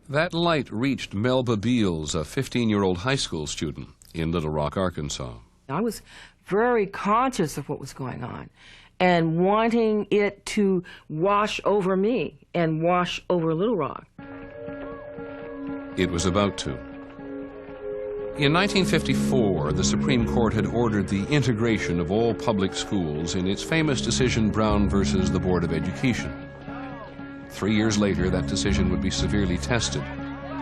That light reached Melba Beals, a 15-year-old high school student in Little Rock, Arkansas. I was very conscious of what was going on and wanting it to wash over me and wash over Little Rock. It was about to. In 1954, the Supreme Court had ordered the integration of all public schools in its famous decision Brown versus the Board of Education. 3 years later, that decision would be severely tested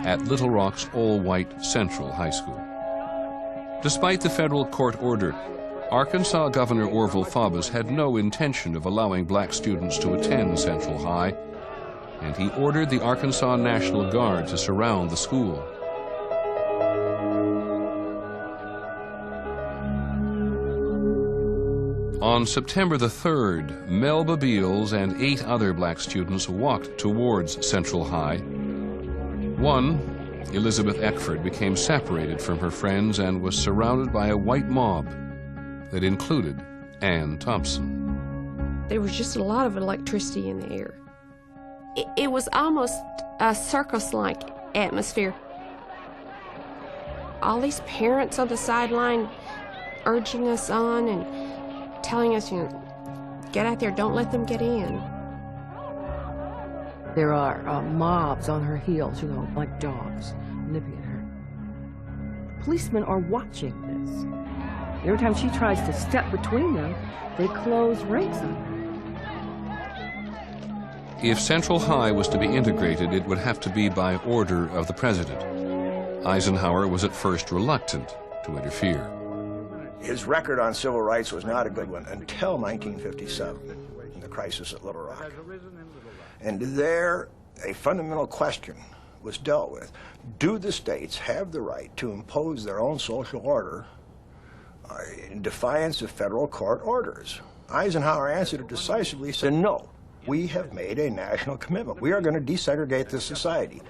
at Little Rock's all-white Central High School. Despite the federal court order, Arkansas Governor Orville Faubus had no intention of allowing black students to attend Central High, and he ordered the Arkansas National Guard to surround the school. On September the 3rd, Melba Beals and 8 other black students walked towards Central High. One, Elizabeth Eckford, became separated from her friends and was surrounded by a white mob that included Ann Thompson. There was just a lot of electricity in the air. It was almost a circus-like atmosphere. All these parents on the sideline urging us on and telling us, get out there, don't let them get in. There are mobs on her heels, like dogs, nipping at her. Policemen are watching this. Every time she tries to step between them, they close ranks on her. If Central High was to be integrated, it would have to be by order of the president. Eisenhower was at first reluctant to interfere. His record on civil rights was not a good one until 1957, in the crisis at Little Rock. And there, a fundamental question was dealt with. Do the states have the right to impose their own social order in defiance of federal court orders? Eisenhower answered it decisively, said, no, we have made a national commitment. We are going to desegregate this society.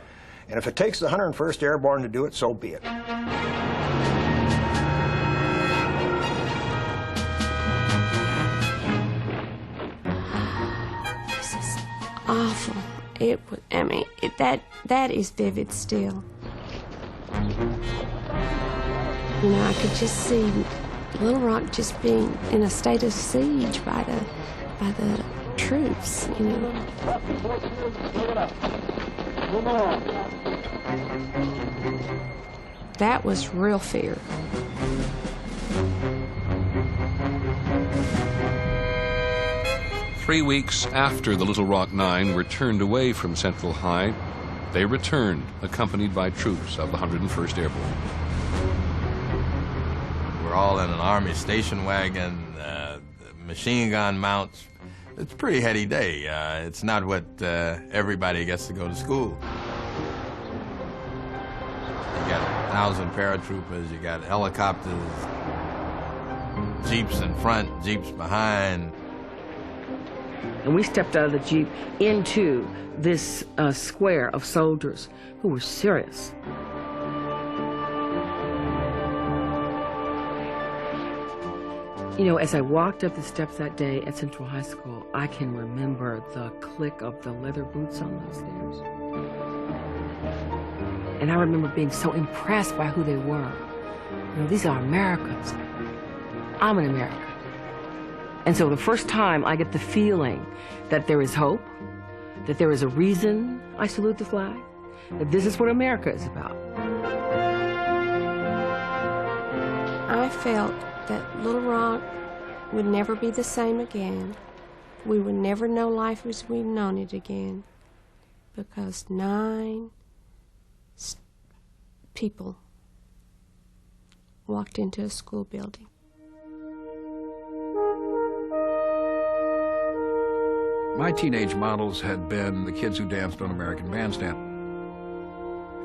And if it takes the 101st Airborne to do it, so be it. Awful. It was, that is vivid still. I could just see Little Rock just being in a state of siege by the troops, That was real fear. Three weeks after the Little Rock Nine were turned away from Central High, they returned, accompanied by troops of the 101st Airborne. We're all in an Army station wagon, machine gun mounts. It's a pretty heady day. It's not what everybody gets to go to school. You got 1,000 paratroopers, you got helicopters, Jeeps in front, Jeeps behind. And we stepped out of the Jeep into this square of soldiers who were serious. As I walked up the steps that day at Central High School, I can remember the click of the leather boots on those stairs. And I remember being so impressed by who they were. These are Americans. I'm an American. And so the first time I get the feeling that there is hope, that there is a reason I salute the flag, that this is what America is about. I felt that Little Rock would never be the same again. We would never know life as we've known it again, because 9 people walked into a school building. My teenage models had been the kids who danced on American Bandstand.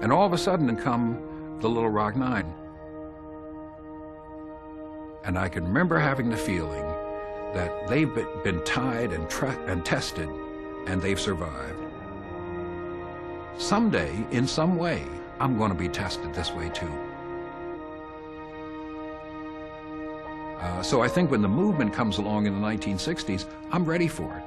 And all of a sudden come the Little Rock Nine. And I can remember having the feeling that they've been tied and tested, and they've survived. Someday, in some way, I'm going to be tested this way too. So I think when the movement comes along in the 1960s, I'm ready for it.